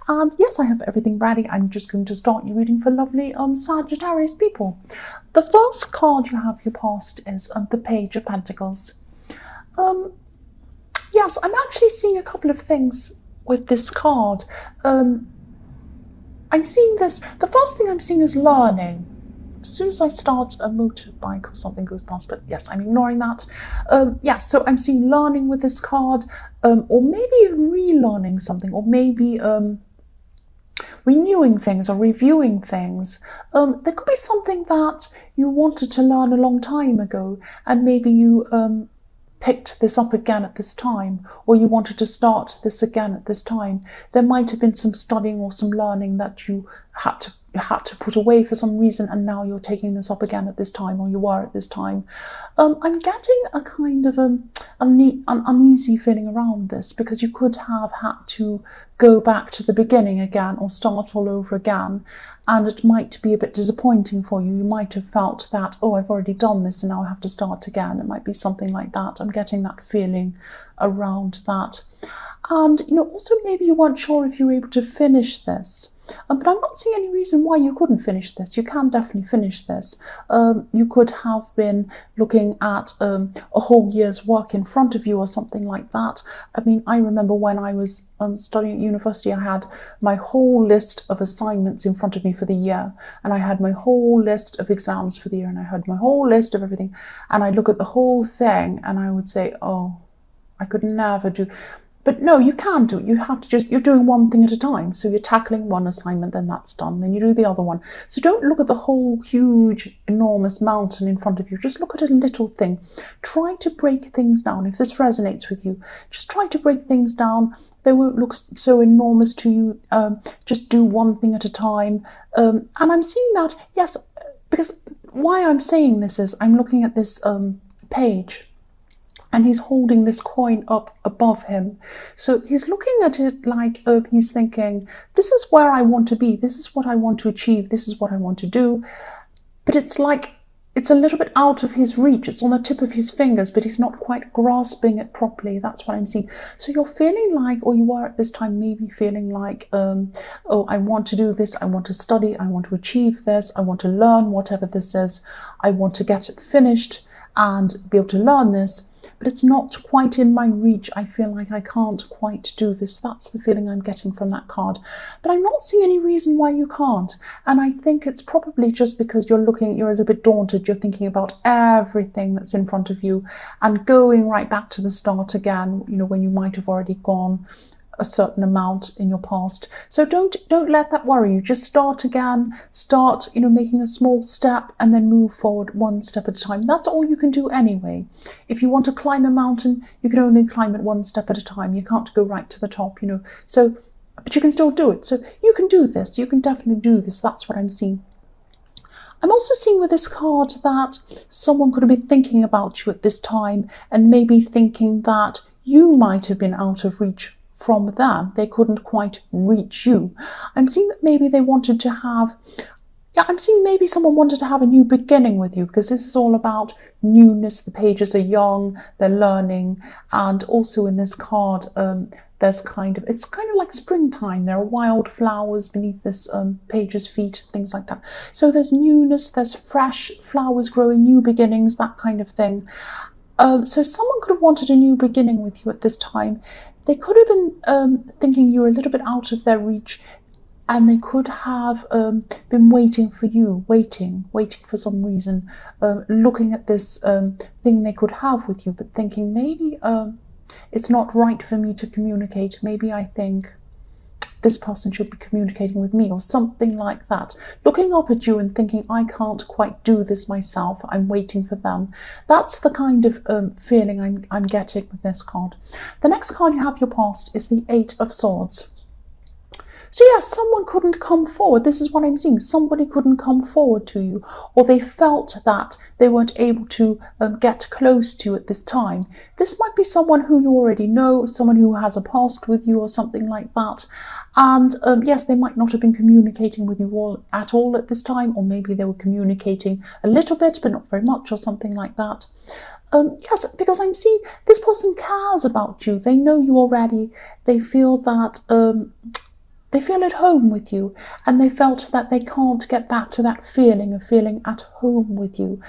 And yes, I have everything ready. I'm just going to start your reading for lovely Sagittarius people. The first card you have your past is the Page of Pentacles. Yes, I'm actually seeing a couple of things with this card. I'm seeing this, the first thing I'm seeing is learning. As soon as I start, a motorbike or something goes past, but yes, I'm ignoring that. Yes, so I'm seeing learning with this card, or maybe even relearning something, or maybe renewing things or reviewing things. There could be something that you wanted to learn a long time ago, and maybe you picked this up again at this time, or you wanted to start this again at this time. There might have been some studying or some learning that you had to put away for some reason, and now you're taking this up again at this time, or you were at this time. I'm getting a kind of an uneasy feeling around this, because you could have had to go back to the beginning again or start all over again, and it might be a bit disappointing for you. You might have felt that, oh, I've already done this and now I have to start again. It might be something like that. I'm getting that feeling around that. And, also maybe you weren't sure if you were able to finish this. But I'm not seeing any reason why you couldn't finish this. You can definitely finish this. You could have been looking at a whole year's work in front of you or something like that. I mean, I remember when I was studying at university, I had my whole list of assignments in front of me for the year. And I had my whole list of exams for the year. And I had my whole list of everything. And I'd look at the whole thing and I would say, oh, I could never do. But no, you can do it. You have to you're doing one thing at a time. So you're tackling one assignment, then that's done. Then you do the other one. So don't look at the whole huge, enormous mountain in front of you. Just look at a little thing. Try to break things down. If this resonates with you, just try to break things down. They won't look so enormous to you. Just do one thing at a time. And I'm seeing that, yes, because why I'm saying this is I'm looking at this page. And he's holding this coin up above him. So he's looking at it like he's thinking, this is where I want to be. This is what I want to achieve. This is what I want to do. But it's like, it's a little bit out of his reach. It's on the tip of his fingers, but he's not quite grasping it properly. That's what I'm seeing. So you're feeling like, or you were at this time maybe feeling like, oh, I want to do this. I want to study. I want to achieve this. I want to learn whatever this is. I want to get it finished and be able to learn this. But it's not quite in my reach. I feel like I can't quite do this. That's the feeling I'm getting from that card. But I'm not seeing any reason why you can't. And I think it's probably just because you're a little bit daunted. You're thinking about everything that's in front of you and going right back to the start again, when you might have already gone a certain amount in your past. So don't let that worry you. Just start again. Start, making a small step and then move forward one step at a time. That's all you can do anyway. If you want to climb a mountain, you can only climb it one step at a time. You can't go right to the top, So, but you can still do it. So you can do this. You can definitely do this. That's what I'm seeing. I'm also seeing with this card that someone could have been thinking about you at this time and maybe thinking that you might have been out of reach from them. They couldn't quite reach you. I'm seeing that maybe they wanted to have, I'm seeing maybe someone wanted to have a new beginning with you, because this is all about newness. The pages are young, they're learning, and also in this card, it's kind of like springtime. There are wild flowers beneath this page's feet, things like that. So there's newness, there's fresh flowers growing, new beginnings, that kind of thing. So someone could have wanted a new beginning with you at this time. They could have been thinking you were a little bit out of their reach, and they could have been waiting for you, waiting for some reason, looking at this thing they could have with you, but thinking maybe it's not right for me to communicate. Maybe I think this person should be communicating with me, or something like that. Looking up at you and thinking, I can't quite do this myself. I'm waiting for them. That's the kind of feeling I'm getting with this card. The next card you have your past is the Eight of Swords. So yes, someone couldn't come forward. This is what I'm seeing. Somebody couldn't come forward to you, or they felt that they weren't able to get close to you at this time. This might be someone who you already know, someone who has a past with you or something like that. And yes, they might not have been communicating with you at all at this time, or maybe they were communicating a little bit, but not very much, or something like that. Yes, because I'm seeing this person cares about you. They know you already. They feel that they feel at home with you, and they felt that they can't get back to that feeling of feeling at home with you.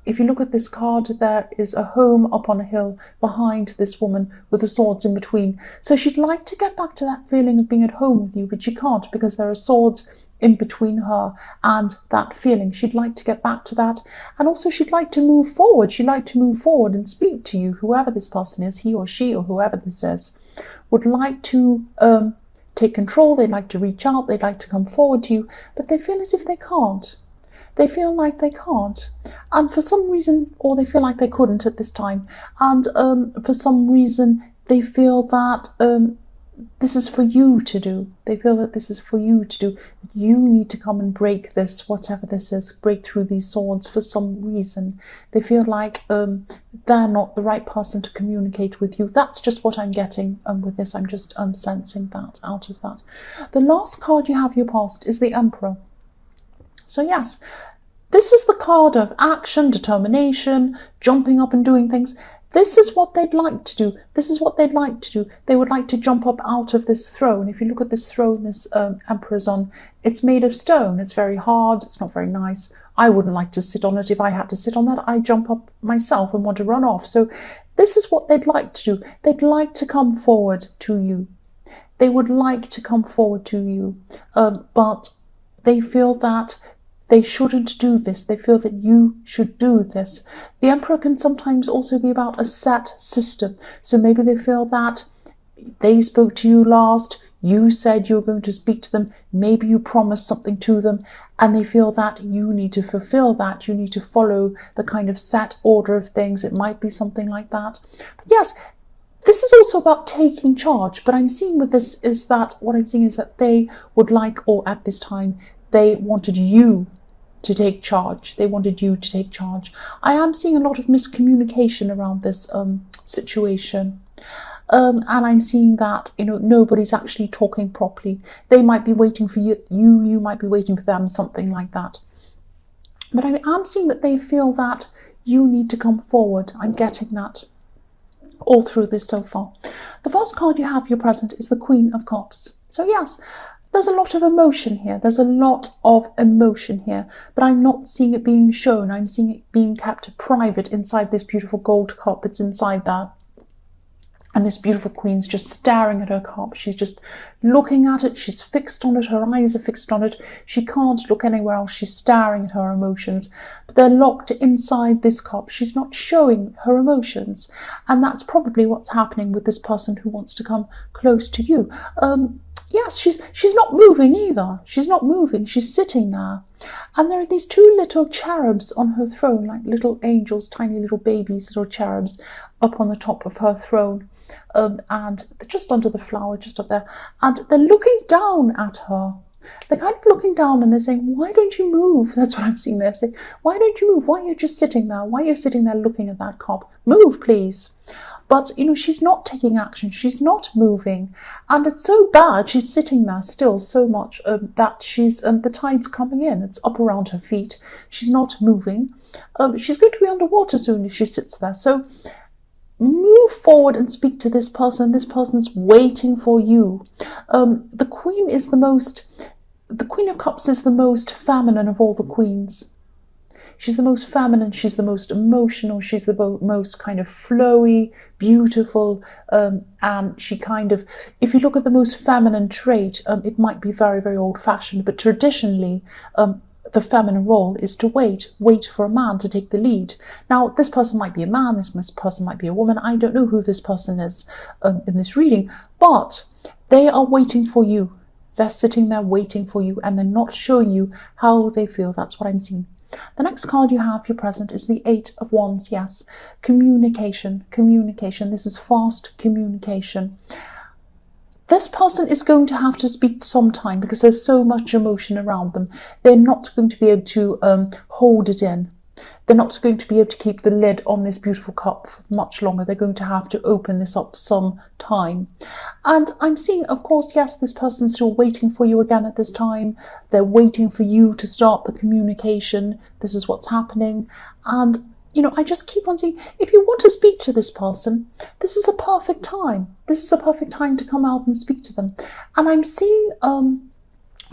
If you look at this card, there is a home up on a hill behind this woman with the swords in between. So she'd like to get back to that feeling of being at home with you, but she can't because there are swords in between her and that feeling. She'd like to get back to that, and also she'd like to move forward. She'd like to move forward and speak to you, whoever this person is, he or she or whoever this is, would like to take control. They'd like to reach out, they'd like to come forward to you, but they feel as if they can't. They feel like they can't, and for some reason, or they feel like they couldn't at this time, and for some reason they feel that this is for you to do. They feel that this is for you to do. You need to come and break this, whatever this is, break through these swords for some reason. They feel like they're not the right person to communicate with you. That's just what I'm getting with this. I'm just sensing that out of that. The last card you have your past is the Emperor. So yes, this is the card of action, determination, jumping up and doing things. This is what they'd like to do. This is what they'd like to do. They would like to jump up out of this throne. If you look at this throne this Emperor's on, it's made of stone. It's very hard. It's not very nice. I wouldn't like to sit on it. If I had to sit on that, I'd jump up myself and want to run off. So this is what they'd like to do. They'd like to come forward to you. They would like to come forward to you, but they feel that they shouldn't do this. They feel that you should do this. The Emperor can sometimes also be about a set system. So maybe they feel that they spoke to you last, you said you were going to speak to them, maybe you promised something to them, and they feel that you need to fulfill that. You need to follow the kind of set order of things. It might be something like that. But yes, this is also about taking charge. But I'm seeing with this is that, what I'm seeing is that they would like, or at this time, they wanted you to take charge. They wanted you to take charge. I am seeing a lot of miscommunication around this situation. And I'm seeing that, nobody's actually talking properly. They might be waiting for you might be waiting for them, something like that. But I am seeing that they feel that you need to come forward. I'm getting that all through this so far. The first card you have your present is the Queen of Cups. So yes, there's a lot of emotion here. There's a lot of emotion here, but I'm not seeing it being shown. I'm seeing it being kept private inside this beautiful gold cup. It's inside there. And this beautiful queen's just staring at her cup. She's just looking at it. She's fixed on it. Her eyes are fixed on it. She can't look anywhere else. She's staring at her emotions. But they're locked inside this cup. She's not showing her emotions. And that's probably what's happening with this person who wants to come close to you. Yes, she's not moving either. She's not moving. She's sitting there. And there are these two little cherubs on her throne, like little angels, tiny little babies, little cherubs up on the top of her throne. And they're just under the flower, just up there. And they're looking down at her. They're kind of looking down and they're saying, why don't you move? That's what I'm seeing there. Saying, why don't you move? Why are you just sitting there? Why are you sitting there looking at that cup? Move, please. But, she's not taking action. She's not moving. And it's so bad. She's sitting there still so much that she's the tide's coming in. It's up around her feet. She's not moving. She's going to be underwater soon if she sits there. So move forward and speak to this person. This person's waiting for you. The Queen of Cups is the most feminine of all the queens. She's the most feminine, she's the most emotional, she's the most kind of flowy, beautiful, and she kind of, if you look at the most feminine trait, it might be very, very old-fashioned, but traditionally, the feminine role is to wait for a man to take the lead. Now, this person might be a man, this person might be a woman, I don't know who this person is in this reading, but they are waiting for you. They're sitting there waiting for you, and they're not showing you how they feel. That's what I'm seeing. The next card you have, your present, is the Eight of Wands. Yes, communication. This is fast communication. This person is going to have to speak sometime because there's so much emotion around them. They're not going to be able to hold it in. They're not going to be able to keep the lid on this beautiful cup for much longer. They're going to have to open this up some time. And I'm seeing, of course, yes, this person's still waiting for you again at this time. They're waiting for you to start the communication. This is what's happening. And, I just keep on saying, if you want to speak to this person, this is a perfect time. This is a perfect time to come out and speak to them. And I'm seeing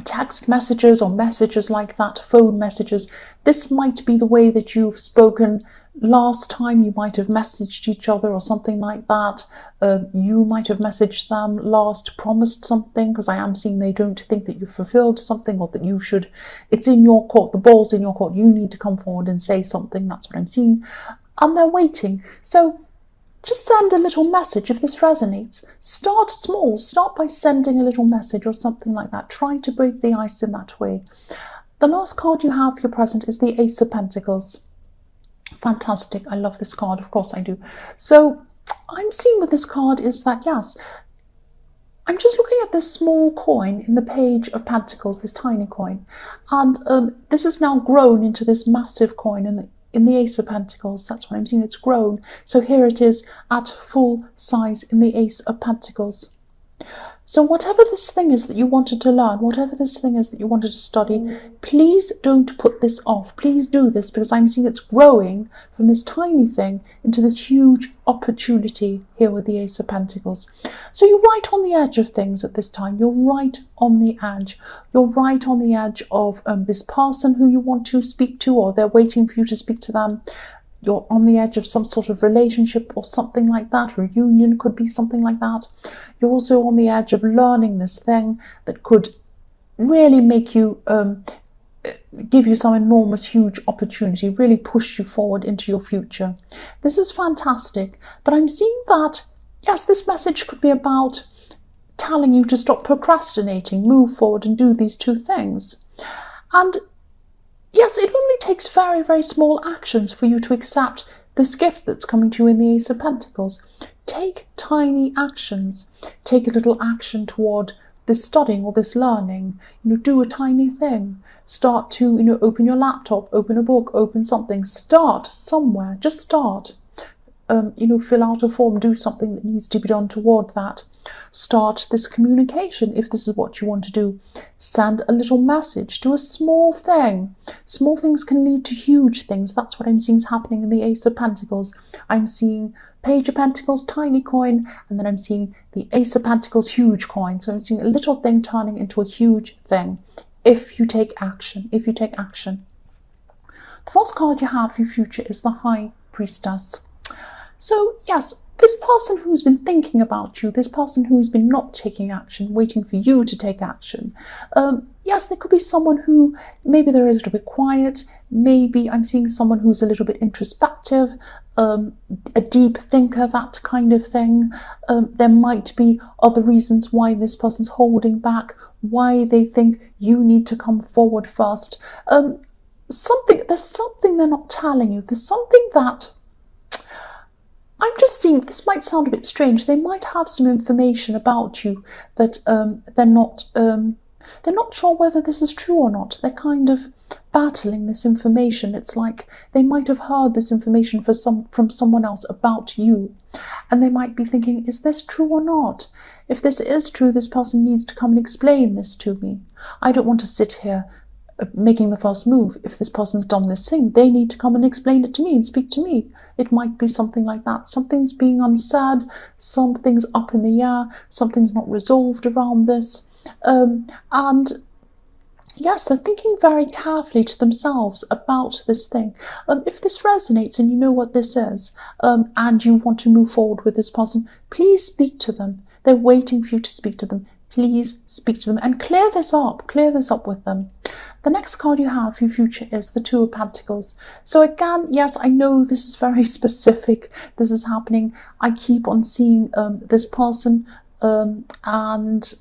text messages or messages like that, phone messages. This might be the way that you've spoken last time. You might have messaged each other or something like that. You might have messaged them last, promised something, because I am seeing they don't think that you've fulfilled something, or that you should. It's in your court, the ball's in your court. You need to come forward and say something. That's what I'm seeing. And they're waiting. So just send a little message if this resonates. Start small. Start by sending a little message or something like that. Try to break the ice in that way. The last card you have for your present is the Ace of Pentacles. Fantastic. I love this card. Of course I do. So I'm seeing with this card is that, yes, I'm just looking at this small coin in the Page of Pentacles, this tiny coin. And this has now grown into this massive coin in the Ace of Pentacles. That's what I'm seeing. It's grown. So here it is at full size in the Ace of Pentacles. So whatever this thing is that you wanted to learn, whatever this thing is that you wanted to study, please don't put this off. Please do this, because I'm seeing it's growing from this tiny thing into this huge opportunity here with the Ace of Pentacles. So you're right on the edge of things at this time. You're right on the edge. You're right on the edge of this person who you want to speak to, or they're waiting for you to speak to them. You're on the edge of some sort of relationship or something like that. Reunion could be something like that. You're also on the edge of learning this thing that could really make you, give you some enormous, huge opportunity, really push you forward into your future. This is fantastic. But I'm seeing that, yes, this message could be about telling you to stop procrastinating, move forward and do these two things. And yes, it only takes very, very small actions for you to accept this gift that's coming to you in the Ace of Pentacles. Take tiny actions. Take a little action toward this studying or this learning. Do a tiny thing. Start to, open your laptop, open a book, open something. Start somewhere. Just start. Fill out a form, do something that needs to be done toward that. Start this communication if this is what you want to do. Send a little message, do a small thing. Small things can lead to huge things. That's what I'm seeing is happening in the Ace of Pentacles. I'm seeing Page of Pentacles, tiny coin, and then I'm seeing the Ace of Pentacles, huge coin. So I'm seeing a little thing turning into a huge thing if you take action, if you take action. The first card you have for your future is the High Priestess. So yes, this person who's been thinking about you, this person who's been not taking action, waiting for you to take action. Yes, there could be someone who, maybe they're a little bit quiet. Maybe I'm seeing someone who's a little bit introspective, a deep thinker, that kind of thing. There might be other reasons why this person's holding back, why they think you need to come forward first. There's something they're not telling you. There's something that I'm just seeing. This might sound a bit strange. They might have some information about you that they're not sure whether this is true or not. They're kind of battling this information. It's like they might have heard this information from someone else about you, and they might be thinking, is this true or not? If this is true, this person needs to come and explain this to me. I don't want to sit here making the first move. If this person's done this thing, they need to come and explain it to me and speak to me. It might be something like that. Something's being unsaid, something's up in the air, something's not resolved around this. And yes, they're thinking very carefully to themselves about this thing. If this resonates and you know what this is, and you want to move forward with this person, please speak to them. They're waiting for you to speak to them. Please speak to them and clear this up with them. The next card you have for your future is the Two of Pentacles. So again, yes, I know this is very specific. This is happening. I keep on seeing this person, and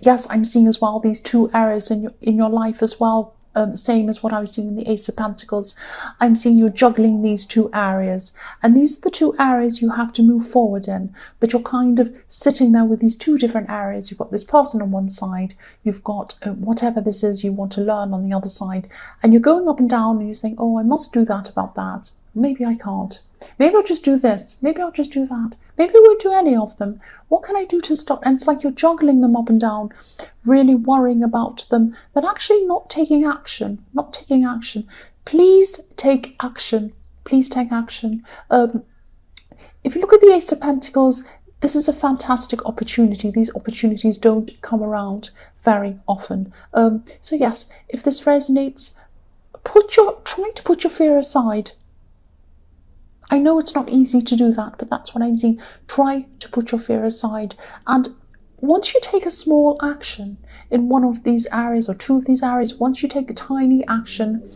yes, I'm seeing as well these two areas in your life as well. Same as what I was seeing in the Ace of Pentacles. I'm seeing you're juggling these two areas, and these are the two areas you have to move forward in, but you're kind of sitting there with these two different areas. You've got this person on one side, you've got whatever this is you want to learn on the other side, and you're going up and down and you're saying, oh, I must do that about that. Maybe I can't. Maybe I'll just do this. Maybe I'll just do that. Maybe I won't do any of them. What can I do to stop? And it's like you're juggling them up and down, really worrying about them, but actually not taking action. Not taking action. Please take action. Please take action. If you look at the Ace of Pentacles, this is a fantastic opportunity. These opportunities don't come around very often. So yes, if this resonates, try to put your fear aside. I know it's not easy to do that, but that's what I'm saying. Try to put your fear aside. And once you take a small action in one of these areas or two of these areas, once you take a tiny action,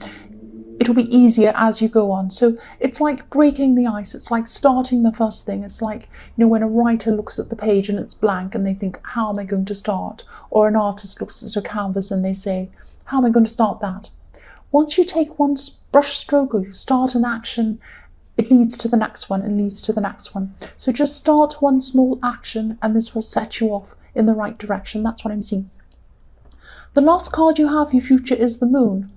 it'll be easier as you go on. So it's like breaking the ice. It's like starting the first thing. It's like, when a writer looks at the page and it's blank and they think, how am I going to start? Or an artist looks at a canvas and they say, how am I going to start that? Once you take one brush stroke or you start an action, it leads to the next one and leads to the next one. So just start one small action and this will set you off in the right direction. That's what I'm seeing. The last card you have, your future, is the Moon.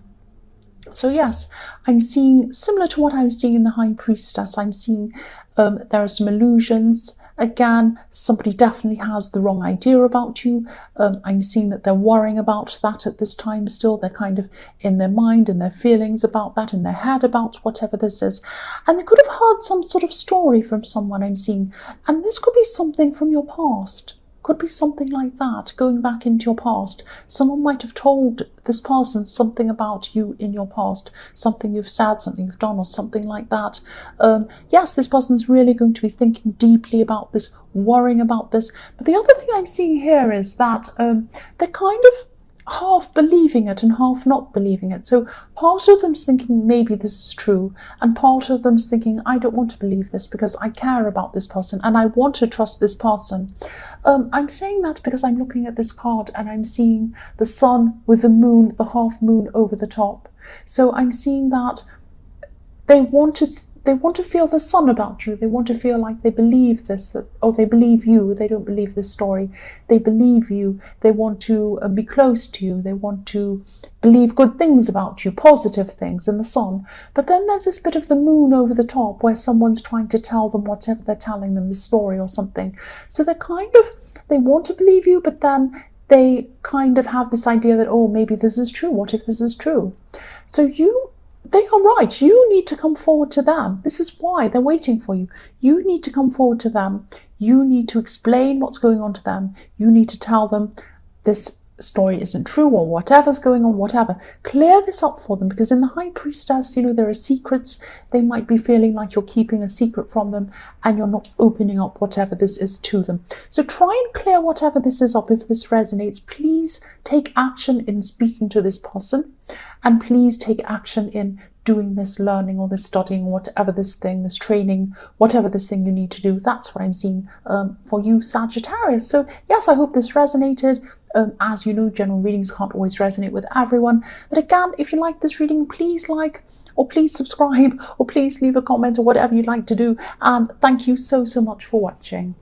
So yes, I'm seeing, similar to what I was seeing in the High Priestess, I'm seeing there are some illusions. Again, somebody definitely has the wrong idea about you. I'm seeing that they're worrying about that at this time still. They're kind of in their mind and their feelings about that, in their head about whatever this is. And they could have heard some sort of story from someone, I'm seeing. And this could be something from your past. Could be something like that, going back into your past. Someone might have told this person something about you in your past, something you've said, something you've done, or something like that. Yes, this person's really going to be thinking deeply about this, worrying about this. But the other thing I'm seeing here is that they're kind of half believing it and half not believing it. So part of them's thinking maybe this is true, and part of them's thinking I don't want to believe this because I care about this person and I want to trust this person. I'm saying that because I'm looking at this card and I'm seeing the sun with the moon, the half moon over the top. So I'm seeing that they want to feel the sun about you. They want to feel like they believe this, they believe you. They don't believe this story. They believe you. They want to be close to you. They want to believe good things about you, positive things in the sun. But then there's this bit of the moon over the top where someone's trying to tell them whatever they're telling them, the story or something. So they want to believe you, but then they kind of have this idea that, oh, maybe this is true. What if this is true? So they are right. You need to come forward to them. This is why they're waiting for you. You need to come forward to them. You need to explain what's going on to them. You need to tell them this story isn't true or whatever's going on, whatever. Clear this up for them, because in the High Priestess, there are secrets. They might be feeling like you're keeping a secret from them and you're not opening up whatever this is to them. So try and clear whatever this is up if this resonates. Please take action in speaking to this person, and please take action in doing this learning or this studying, whatever this thing, this training, whatever this thing you need to do. That's what I'm seeing for you, Sagittarius. So yes, I hope this resonated. As you know, general readings can't always resonate with everyone. But again, if you like this reading, please like, or please subscribe, or please leave a comment, or whatever you'd like to do. And thank you so much for watching.